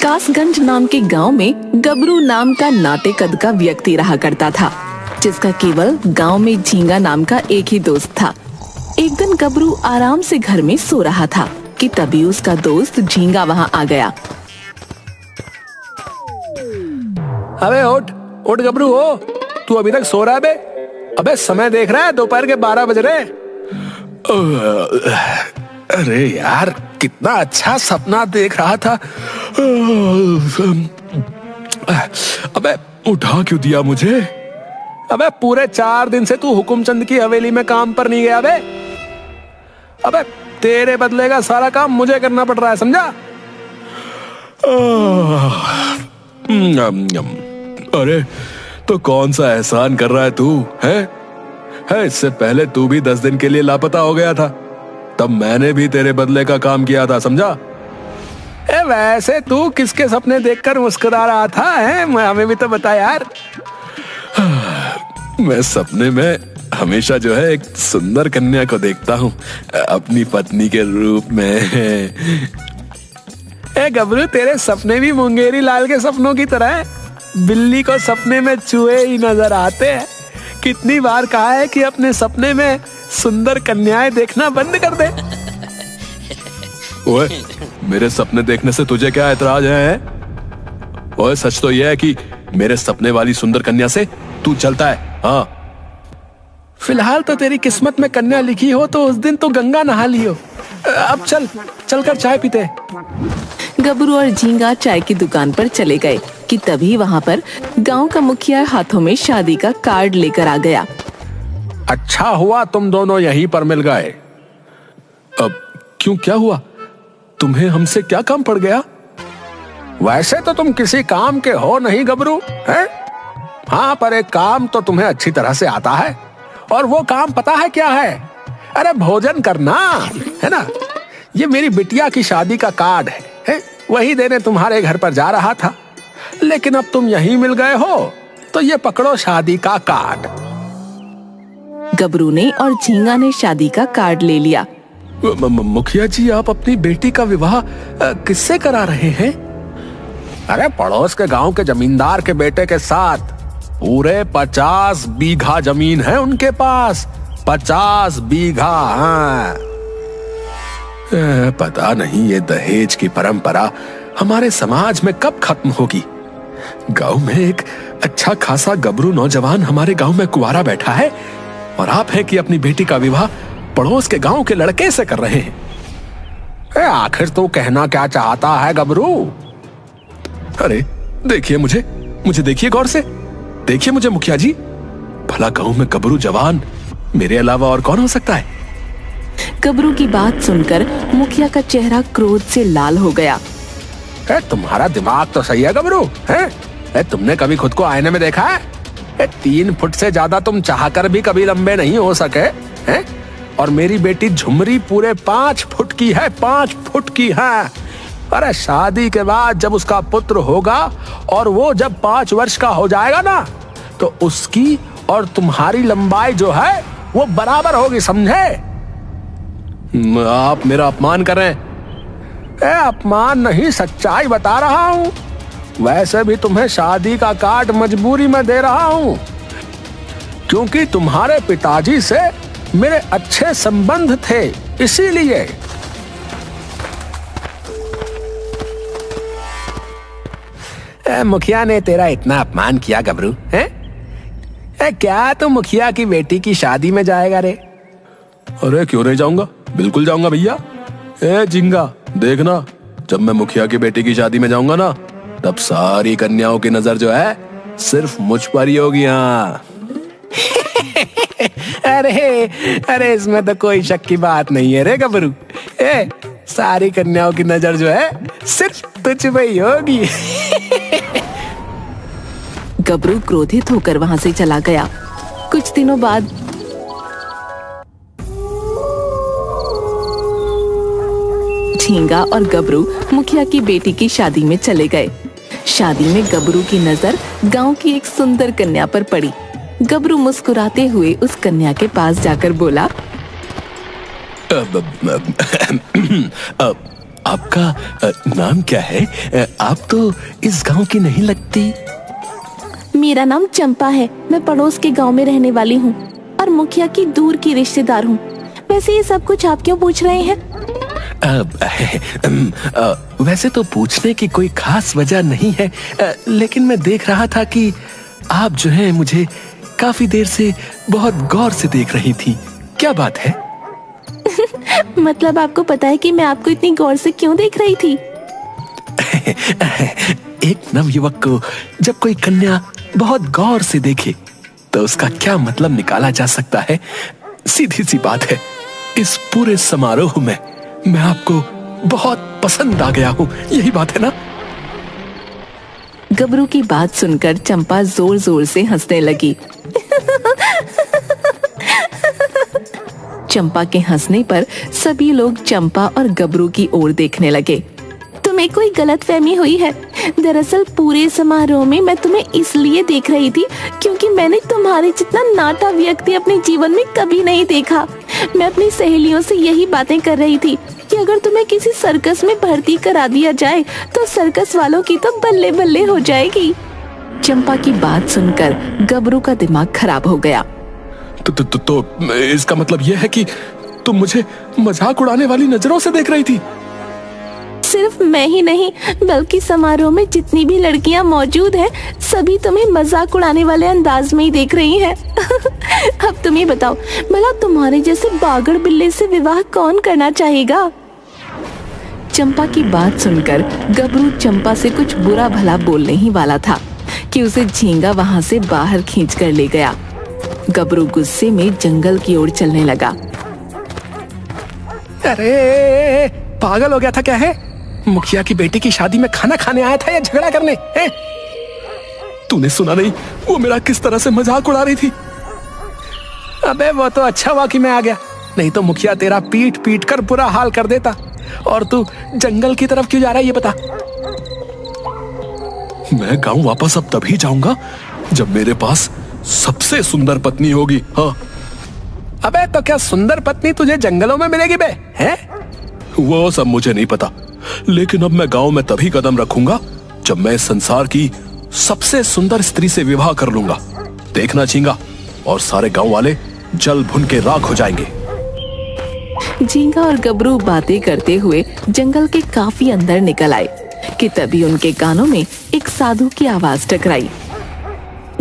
कासगंज नाम के गांव में गबरू नाम का नाटे कद का व्यक्ति रहा करता था, जिसका केवल गांव में झींगा नाम का एक ही दोस्त था। एक दिन गबरू आराम से घर में सो रहा था कि तभी उसका दोस्त झींगा वहां आ गया। अबे उठ उठ गबरू, हो तू अभी तक सो रहा है बे? अबे समय देख रहा है, दोपहर के 12 बज रहे। अरे यार, कितना अच्छा सपना देख रहा था। अबे उठा क्यों दिया मुझे? अबे पूरे 4 दिन से तू हुकुमचंद की हवेली में काम पर नहीं गया बे। अबे तेरे बदले का सारा काम मुझे करना पड़ रहा है, समझा? अरे तो कौन सा एहसान कर रहा है तू? है इससे पहले तू भी 10 दिन के लिए लापता हो गया था, तब मैंने भी तेरे बदले का काम किया था, समझा? वैसे तू किसके सपने देखकर मुस्कुरा रहा था? हमें भी तो बता यार। मैं सपने में हमेशा जो है एक सुंदर कन्या को देखता हूँ अपनी पत्नी के रूप में। गबरू, तेरे सपने भी मुंगेरी लाल के सपनों की तरह है। बिल्ली को सपने में चूहे ही नजर आते हैं। कितनी बार कहा है कि अपने सपने में सुंदर कन्याएं देखना बंद कर दे। ओए, मेरे सपने देखने से तुझे क्या ऐतराज है? ओए, सच तो यह है कि मेरे सपने वाली सुंदर कन्या से तू चलता है। हाँ, फिलहाल तो तेरी किस्मत में कन्या लिखी हो तो उस दिन तो गंगा नहा लियो। अब चलकर चाय पीते। गबरू और झींगा चाय की दुकान पर चले गए कि तभी वहाँ पर गांव का मुखिया हाथों में शादी का कार्ड लेकर आ गया। अच्छा हुआ तुम दोनों यहीं पर मिल गए। अब क्यों, क्या हुआ? तुम्हें हमसे क्या काम पड़ गया? वैसे तो तुम किसी काम के हो नहीं गबरू, हैं? हाँ, पर एक काम तो तुम्हें अच्छी तरह से आता है, और वो काम पता है क्या है? अरे भोजन करना, है ना? ये मेरी बिटिया की शादी का कार्ड है, वही देने तुम्हारे घर पर जा रहा था, लेकिन अब तुम यहीं मिल गए हो तो ये पकड़ो शादी का कार्ड। गबरू ने और झींगा ने शादी का कार्ड ले लिया। मुखिया जी, आप अपनी बेटी का विवाह किससे करा रहे हैं? अरे पड़ोस के गांव के जमींदार के बेटे के साथ। पूरे 50 बीघा जमीन है उनके पास, 50 बीघा। हाँ, पता नहीं ये दहेज की परंपरा हमारे समाज में कब खत्म होगी। गांव में एक अच्छा खासा गबरू नौजवान हमारे गांव में कुंवारा बैठा है, और आप है कि अपनी बेटी का विवाह पड़ोस के गांव के लड़के से कर रहे हैं। आखिर तू कहना क्या चाहता है गबरू? अरे देखिए मुझे देखिए गौर से, देखिए मुझे मुखिया जी। भला गांव में गबरू जवान मेरे अलावा और कौन हो सकता है? गबरू की बात सुनकर मुखिया का चेहरा क्रोध से लाल हो गया। तुम्हारा दिमाग तो सही है गबरू, है? तुमने कभी खुद को आईने में देखा है? 3 फुट से ज्यादा तुम चाहकर भी कभी लंबे नहीं हो सके, हैं? और मेरी बेटी झुमरी पूरे 5 फुट की है, 5 फुट की है। अरे शादी के बाद जब उसका पुत्र होगा और वो जब 5 वर्ष का हो जाएगा ना, तो उसकी और तुम्हारी लंबाई जो है वो बराबर होगी, समझे? आप मेरा अपमान कर रहे हैं। अपमान नहीं, सच्चाई बता रहा हूं। वैसे भी तुम्हें शादी का कार्ड मजबूरी में दे रहा हूं, क्योंकि तुम्हारे पिताजी से मेरे अच्छे संबंध थे, इसीलिए। मुखिया ने तेरा इतना अपमान किया गबरू, हैं? क्या तू मुखिया की बेटी की शादी में जाएगा रे? अरे क्यों नहीं जाऊंगा, बिल्कुल जाऊंगा भैया। झींगा, देखना जब मैं मुखिया की बेटी की शादी में जाऊंगा ना, तब सारी कन्याओं की नजर जो है सिर्फ मुझ पर ही होगी। हाँ। अरे इसमें तो कोई शक की बात नहीं है रे गबरू। सारी कन्याओं की नजर जो है सिर्फ तुझ पे ही होगी। गबरू क्रोधित होकर वहां से चला गया। कुछ दिनों बाद झींगा और गबरू मुखिया की बेटी की शादी में चले गए। शादी में गबरू की नजर गांव की एक सुंदर कन्या पर पड़ी। गबरू मुस्कुराते हुए उस कन्या के पास जाकर बोला, आपका नाम क्या है? आप तो इस गांव की नहीं लगती। मेरा नाम चंपा है। मैं पड़ोस के गांव में रहने वाली हूँ और मुखिया की दूर की रिश्तेदार हूँ। वैसे ये सब कुछ आप क्यों पूछ रहे हैं? वैसे तो पूछने की कोई खास वजह नहीं है, लेकिन मैं देख रहा था कि आप जो है मुझे काफी देर से बहुत गौर से देख रही थी। क्या बात है? मतलब आपको पता है कि मैं आपको इतनी गौर से क्यों देख रही थी? एक नवयुवक को जब कोई कन्या बहुत गौर से देखे तो उसका क्या मतलब निकाला जा सकता है। सीधी सी बात है, इस पूरे समारोह में मैं आपको बहुत पसंद आ गया हूँ। यही बात है ना? गबरू की बात सुनकर चंपा जोर जोर से हंसने लगी। चंपा के हंसने पर सभी लोग चंपा और गबरू की ओर देखने लगे। तुम्हें कोई गलतफहमी हुई है। दरअसल पूरे समारोह में मैं तुम्हें इसलिए देख रही थी क्योंकि मैंने तुम्हारे जितना नाटा व्यक्ति अपने जीवन में कभी नहीं देखा। मैं अपनी सहेलियों से यही बातें कर रही थी कि अगर तुम्हें किसी सर्कस में भर्ती करा दिया जाए तो सर्कस वालों की तो बल्ले बल्ले हो जाएगी। चंपा की बात सुनकर गबरू का दिमाग खराब हो गया। तो इसका मतलब यह है कि तुम मुझे मजाक उड़ाने वाली नजरों से देख रही थी? सिर्फ मैं ही नहीं बल्कि समारोह में जितनी भी लड़कियां मौजूद हैं सभी तुम्हें मजाक उड़ाने वाले अंदाज में ही देख रही हैं। अब तुम ही बताओ, भला तुम्हारे जैसे बागड़ बिल्ले से विवाह कौन करना चाहेगा? चंपा की बात सुनकर गबरू चंपा से कुछ बुरा भला बोलने ही वाला था कि उसे झींगा वहां से बाहर खींच कर ले गया। गबरू गुस्से में जंगल की ओर चलने लगा। अरे पागल हो गया था क्या है? मुखिया की बेटी की शादी में खाना खाने आया था या झगड़ा करने? तूने सुना नहीं वो मेरा किस तरह से मजाक उड़ा रही थी? अबे वो तो अच्छा हुआ कि मैं आ गया, नहीं तो मुखिया तेरा पीट पीट कर बुरा हाल कर देता। और तू जंगल की तरफ क्यों जा रहा है ये बता? मैं गांव वापस अब तभी जाऊंगा जब मेरे पास सबसे सुंदर पत्नी होगी। हाँ। अबे तो क्या सुंदर पत्नी तुझे जंगलों में मिलेगी बे? हैं? वो सब मुझे नहीं पता, लेकिन अब मैं गांव में तभी कदम रखूंगा जब मैं इस संसार की सबसे सुंदर स्त्री से विवाह कर लूंगा। देखना झींगा, और सारे गांव वाले जल भुन के राख हो जाएंगे। झींगा और गबरू बातें करते हुए जंगल के काफी अंदर निकल आए कि तभी उनके कानों में एक साधु की आवाज टकराई।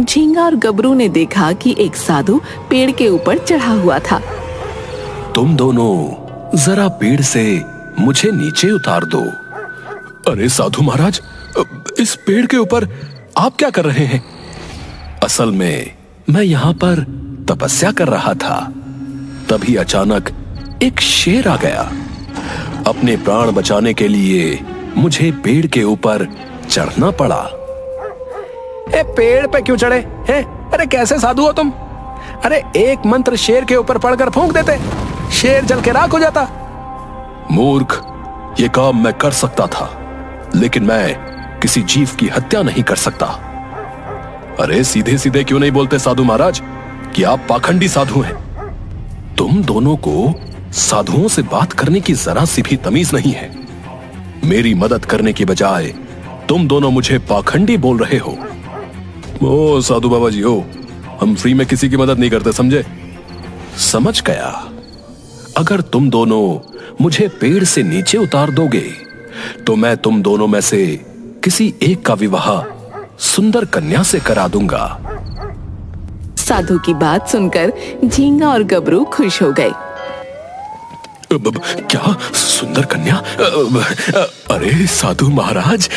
झींगा और गबरू ने देखा कि एक साधु पेड़ के ऊपर चढ़ा हुआ था। तुम दोनों जरा पेड़ से मुझे नीचे उतार दो। अरे साधु महाराज, इस पेड़ के ऊपर आप क्या कर रहे हैं? असल में मैं यहाँ पर तपस्या कर रहा था, तभी अचानक एक शेर आ गया। अपने प्राण बचाने के लिए मुझे पेड़ के ऊपर चढ़ना पड़ा। पेड़ पे क्यों चढ़े हैं? अरे कैसे साधु हो तुम? अरे एक मंत्र शेर के ऊपर पढ़कर फूंक देते, शेर जल के राख हो जाता। मूर्ख, ये काम मैं कर सकता था, लेकिन मैं किसी जीव की हत्या नहीं कर सकता। अरे सीधे सीधे क्यों नहीं बोलते साधु महाराज कि आप पाखंडी साधु हैं? तुम दोनों को साधुओं से बात करने की जरा सी भी तमीज नहीं है। मेरी मदद करने की बजाय तुम दोनों मुझे पाखंडी बोल रहे हो। ओ साधु बाबा जी हो, हम फ्री में किसी की मदद नहीं करते, समझे? समझ गया। अगर तुम दोनों मुझे पेड़ से नीचे उतार दोगे तो मैं तुम दोनों में से किसी एक का विवाह सुंदर कन्या से करा दूंगा। साधु की बात सुनकर झींगा और गबरू खुश हो गए। क्या सुंदर कन्या? अरे साधु महाराज,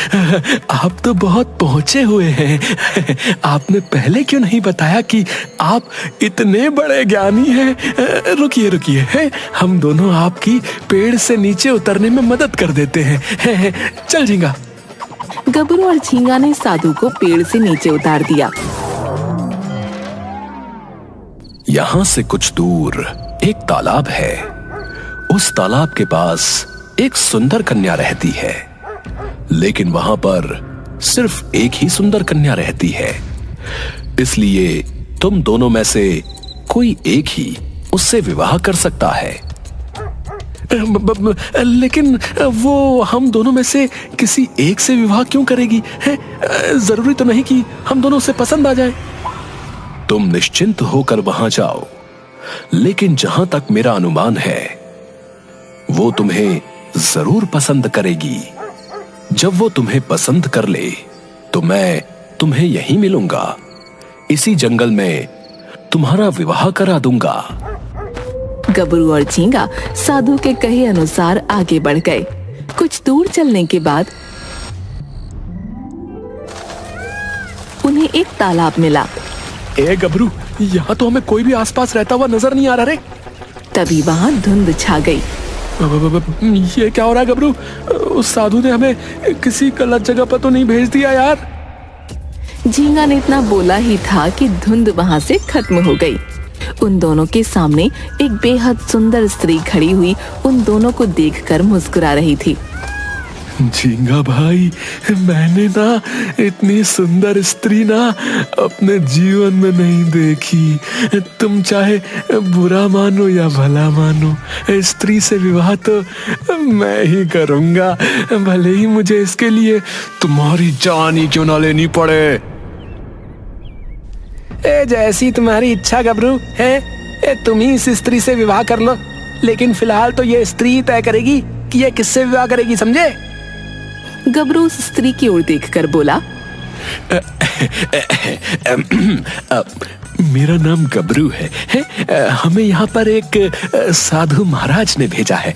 आप तो बहुत पहुंचे हुए हैं। आपने पहले क्यों नहीं बताया कि आप इतने बड़े ज्ञानी हैं? रुकिए रुकिए, हम दोनों आपकी पेड़ से नीचे उतरने में मदद कर देते हैं। चल झींगा। गबरू और झींगा ने साधु को पेड़ से नीचे उतार दिया। यहाँ से कुछ दूर एक तालाब है। उस तालाब के पास एक सुंदर कन्या रहती है, लेकिन वहां पर सिर्फ एक ही सुंदर कन्या रहती है। इसलिए तुम दोनों में से कोई एक ही उससे विवाह कर सकता है। लेकिन वो हम दोनों में से किसी एक से विवाह क्यों करेगी है? जरूरी तो नहीं कि हम दोनों से पसंद आ जाए। तुम निश्चिंत होकर वहां जाओ, लेकिन जहां तक मेरा अनुमान है वो तुम्हें जरूर पसंद करेगी। जब वो तुम्हें पसंद कर ले तो मैं तुम्हें यहीं मिलूंगा, इसी जंगल में तुम्हारा विवाह करा दूंगा। गबरू और झींगा साधु के कहे अनुसार आगे बढ़ गए। कुछ दूर चलने के बाद उन्हें एक तालाब मिला। ए गबरू, यहाँ तो हमें कोई भी आसपास रहता हुआ नजर नहीं आ रहा रे। तभी वहां धुंध छा गई। ये क्या हो रहा है गबरू? उस साधु ने हमें किसी गलत जगह पर तो नहीं भेज दिया यार? झींगा ने इतना बोला ही था कि धुंध वहां से खत्म हो गई। उन दोनों के सामने एक बेहद सुंदर स्त्री खड़ी हुई उन दोनों को देखकर मुस्कुरा रही थी। झींगा भाई, मैंने ना इतनी सुंदर स्त्री ना अपने जीवन में नहीं देखी। तुम चाहे बुरा मानो या भला मानो, स्त्री से विवाह तो मैं ही करूंगा, भले ही मुझे इसके लिए तुम्हारी जान ही क्यों ना लेनी पड़े। जैसी तुम्हारी इच्छा गबरू है, तुम ही इस स्त्री से विवाह कर लो, लेकिन फिलहाल तो ये स्त्री तय करेगी कि ये किससे विवाह करेगी, समझे? गबरू उस स्त्री की ओर देखकर बोला, मेरा नाम गबरू है, हमें यहाँ पर एक साधु महाराज ने भेजा है।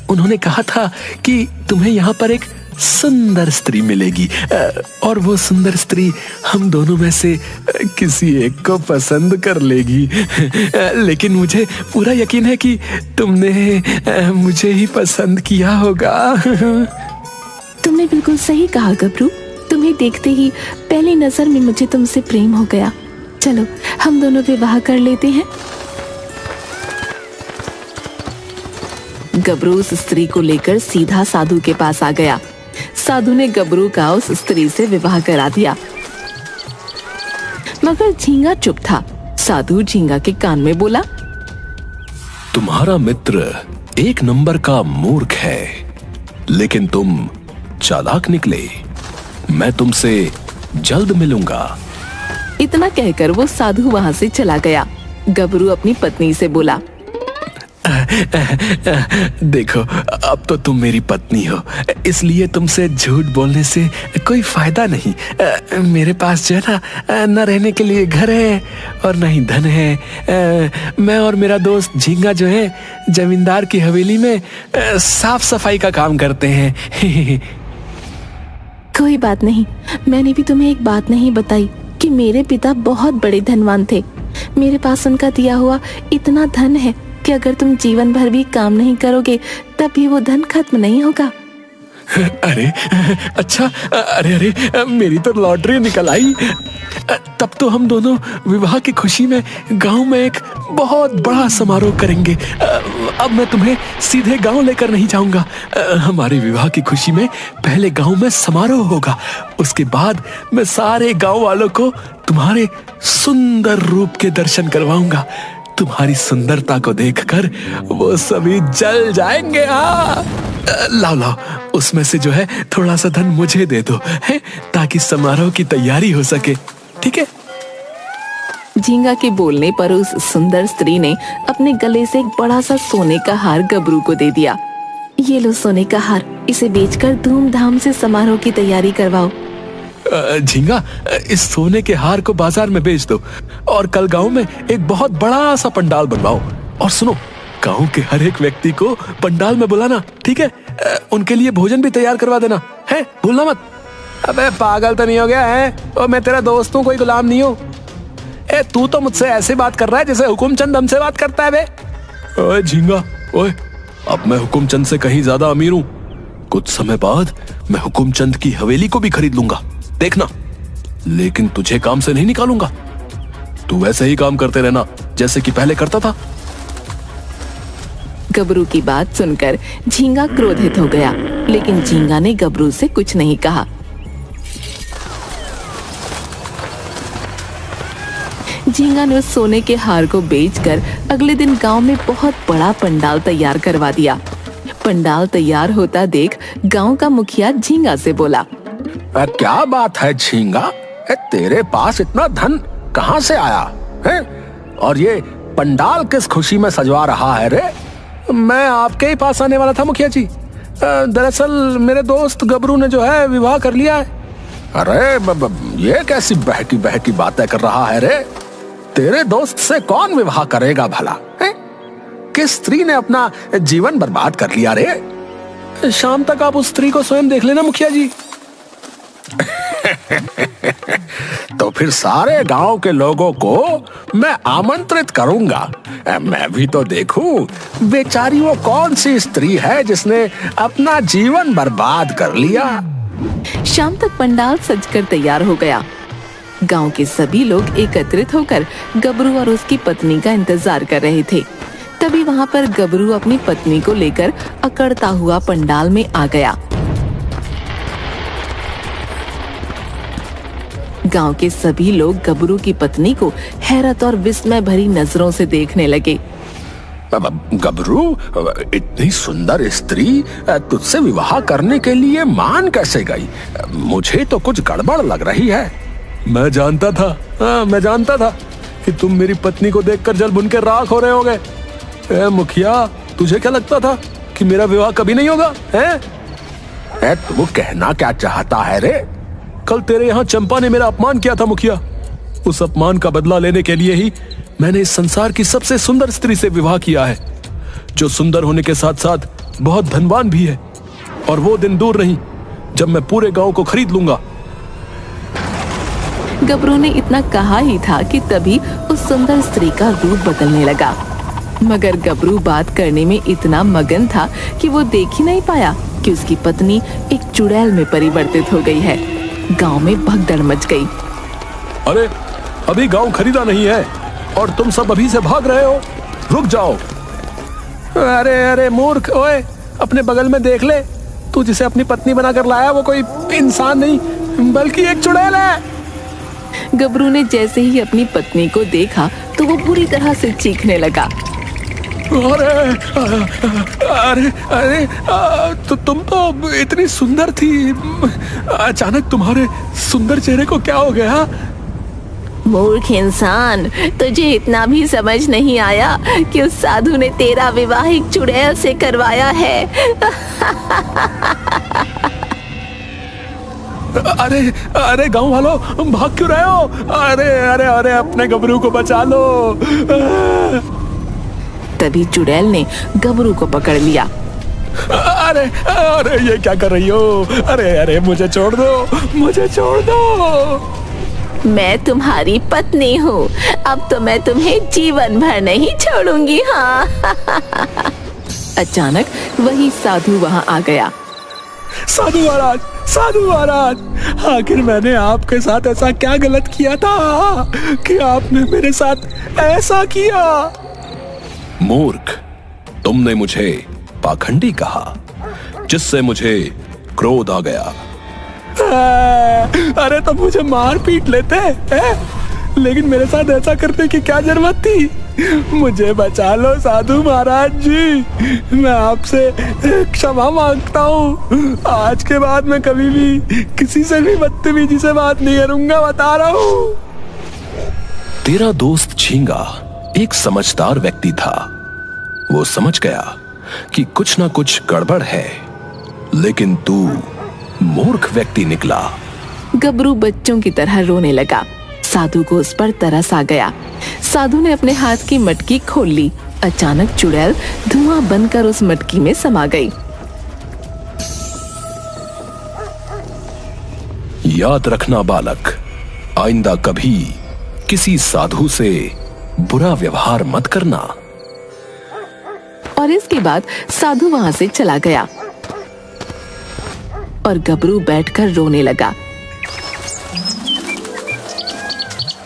उन्होंने कहा था कि तुम्हें यहाँ पर एक सुंदर स्त्री मिलेगी, और वो सुंदर स्त्री हम दोनों में से किसी एक को पसंद कर लेगी। लेकिन मुझे पूरा यकीन है कि तुमने मुझे ही पसंद किया होगा। तुमने बिल्कुल सही कहा गबरू, तुम्हें देखते ही पहली नजर में मुझे तुमसे प्रेम हो गया। चलो हम दोनों विवाह कर लेते हैं। गबरू उस स्त्री को लेकर सीधा साधु के पास आ गया। साधु ने गबरू का उस स्त्री से विवाह करा दिया, मगर झींगा चुप था। साधु झींगा के कान में बोला, तुम्हारा मित्र एक नंबर का मूर्ख है, लेकिन तुम चालाक निकले। मैं तुमसे जल्द मिलूंगा। इतना कहकर वो साधु वहां से चला गया। गबरू अपनी पत्नी से बोला, देखो, अब तो तुम मेरी पत्नी हो, इसलिए तुमसे झूठ बोलने से कोई फायदा नहीं। मेरे पास जो है ना, न रहने के लिए घर है और न ही धन है। मैं और मेरा दोस्त झींगा जो है, जमींदार की हवेली में साफ सफाई का काम करते हैं। कोई बात नहीं, मैंने भी तुम्हें एक बात नहीं बताई कि मेरे पिता बहुत बड़े धनवान थे। मेरे पास उनका दिया हुआ इतना धन है कि अगर तुम जीवन भर भी काम नहीं करोगे तब भी वो धन खत्म नहीं होगा। अरे अच्छा, अरे मेरी तो लॉटरी निकल आई। तब तो हम दोनों विवाह की खुशी में गांव में एक बहुत बड़ा समारोह करेंगे। अब मैं तुम्हें सीधे गांव लेकर नहीं जाऊंगा। हमारे विवाह की खुशी में पहले गांव में समारोह होगा, उसके बाद मैं सारे गांव वालों को तुम्हारे सुंदर रूप के दर्शन करवाऊंगा। तुम्हारी सुंदरता को देखकर वो सभी जल जाएंगे। लाओ लाओ, उसमें से जो है थोड़ा सा धन मुझे दे दो, है, ताकि समारोह की तैयारी हो सके, ठीक है? झींगा के बोलने पर उस सुंदर स्त्री ने अपने गले से एक बड़ा सा सोने का हार गबरू को दे दिया। ये लो सोने का हार, इसे बेचकर धूमधाम से समारोह की तैयारी करवाओ। झींगा, इस सोने के हार को बाजार में बेच दो और कल गांव में एक बहुत बड़ा सा पंडाल बनवाओ। और सुनो, गांव के हर एक व्यक्ति को पंडाल में बुलाना, ठीक है? उनके लिए भोजन भी तैयार करवा देना, है, भूलना मत। अबे पागल तो नहीं हो गया है? और मैं तेरा दोस्त हूँ, कोई गुलाम नहीं हूँ। तू तो मुझसे ऐसे बात कर रहा है जैसे हुकुमचंद हमसे बात करता है बे। ओए झींगा, ओए, अब मैं हुकुमचंद से कहीं ज्यादा अमीर हूँ। कुछ समय बाद मैं हुकुमचंद की हवेली को भी खरीद लूंगा, देखना। लेकिन तुझे काम से नहीं निकालूंगा। तू वैसे ही काम करते रहना जैसे कि पहले करता था। गबरू की बात सुनकर झींगा क्रोधित हो गया, लेकिन झींगा ने गबरू से कुछ नहीं कहा। झींगा ने उस सोने के हार को बेचकर अगले दिन गांव में बहुत बड़ा पंडाल तैयार करवा दिया। पंडाल तैयार होता देख गांव का मुखिया झींगा से बोला, क्या बात है झींगा, तेरे पास इतना धन कहाँ से आया है? और ये पंडाल किस खुशी में सजवा रहा है रे? मैं आपके ही पास आने वाला था मुखिया जी। दरअसल मेरे दोस्त गबरू ने जो है विवाह कर लिया है। अरे ये कैसी बहकी बहकी बातें कर रहा है रे? तेरे दोस्त से कौन विवाह करेगा भला है? किस स्त्री ने अपना जीवन बर्बाद कर लिया रे? शाम तक आप उस स्त्री को स्वयं देख लेना मुखिया जी। तो फिर सारे गांव के लोगों को मैं आमंत्रित करूंगा। मैं भी तो देखूं बेचारी वो कौन सी स्त्री है जिसने अपना जीवन बर्बाद कर लिया। शाम तक पंडाल सजकर तैयार हो गया। गांव के सभी लोग एकत्रित होकर गबरू और उसकी पत्नी का इंतजार कर रहे थे। तभी वहां पर गबरू अपनी पत्नी को लेकर अकड़ता हुआ पंडाल में आ गया। गांव के सभी लोग गबरू की पत्नी को हैरत और विस्मय भरी नजरों से देखने लगे। गबरू, इतनी सुंदर स्त्री तुझसे विवाह करने के लिए मान कैसे गई? मुझे तो कुछ गड़बड़ लग रही है। मैं जानता था कि तुम मेरी पत्नी को देखकर जल भुन के राख हो रहे होगे। मुखिया, तुझे क्या लगता था कि मेरा विवाह कभी नहीं होगा? तू कहना क्या चाहता है रे? कल तेरे यहाँ चंपा ने मेरा अपमान किया था मुखिया। उस अपमान का बदला लेने के लिए ही मैंने इस संसार की सबसे सुंदर स्त्री से विवाह किया है, जो सुंदर होने के साथ साथ बहुत धनवान भी है। और वो दिन दूर नहीं जब मैं पूरे गांव को खरीद लूंगा। गबरू ने इतना कहा ही था कि तभी उस सुंदर स्त्री का रूप बदलने लगा। मगर गबरू बात करने में इतना मगन था कि वो देख ही नहीं पाया कि उसकी पत्नी एक चुड़ैल में परिवर्तित हो गई है। गांव में भगदड़ मच गई। अरे, अभी गांव खरीदा नहीं है और तुम सब अभी से भाग रहे हो। रुक जाओ। अरे मूर्ख, ओए, अपने बगल में देख ले। तू जिसे अपनी पत्नी बनाकर लाया वो कोई इंसान नहीं बल्कि एक चुड़ैल है। गबरू ने जैसे ही अपनी पत्नी को देखा तो वो बुरी तरह से चीखने लगा। अरे, तो तुम तो इतनी सुंदर थी, अचानक तुम्हारे सुंदर चेहरे को क्या हो गया? मूर्ख इंसान, तुझे इतना भी समझ नहीं आया कि उस साधु ने तेरा विवाह एक चुड़ैल से करवाया है। अरे गांव वालों, भाग क्यों रहे हो? अरे अपने गबरू को बचा लो। तभी चुड़ैल ने गबरू को पकड़ लिया। अरे ये क्या कर रही हो? अरे मुझे छोड़ दो। मैं तुम्हारी पत्नी हूँ, अब तो मैं तुम्हें जीवन भर नहीं छोड़ूंगी। हाँ। अचानक वही साधु वहाँ आ गया। साधु महाराज, आखिर मैंने आपके साथ ऐसा क्या गलत किया था कि आपने मेरे साथ ऐसा किया? मूर्ख, तुमने मुझे पाखंडी कहा, जिससे मुझे क्रोध आ गया। अरे तो मुझे मार पीट लेते हैं, लेकिन मेरे साथ ऐसा करने की क्या जरूरत थी? मुझे बचा लो साधु महाराज जी, मैं आपसे क्षमा मांगता हूँ। आज के बाद मैं कभी भी किसी से भी बदतमीजी से बात नहीं करूंगा, बता रहा हूँ। तेरा दोस्त झींगा एक समझदार व्यक्ति था। वो समझ गया कि कुछ ना कुछ गड़बड़ है, लेकिन तू मूर्ख व्यक्ति निकला। गबरू बच्चों की तरह रोने लगा। साधु को उस पर तरस आ गया। साधु ने अपने हाथ की मटकी खोल ली। अचानक चुड़ैल धुआं बनकर उस मटकी में समा गई। याद रखना बालक, आइंदा कभी किसी साधु से बुरा व्यवहार मत करना। और इसके बाद साधु वहां से चला गया और गबरू बैठकर रोने लगा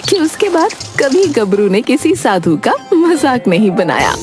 कि उसके बाद कभी गबरू ने किसी साधु का मजाक नहीं बनाया।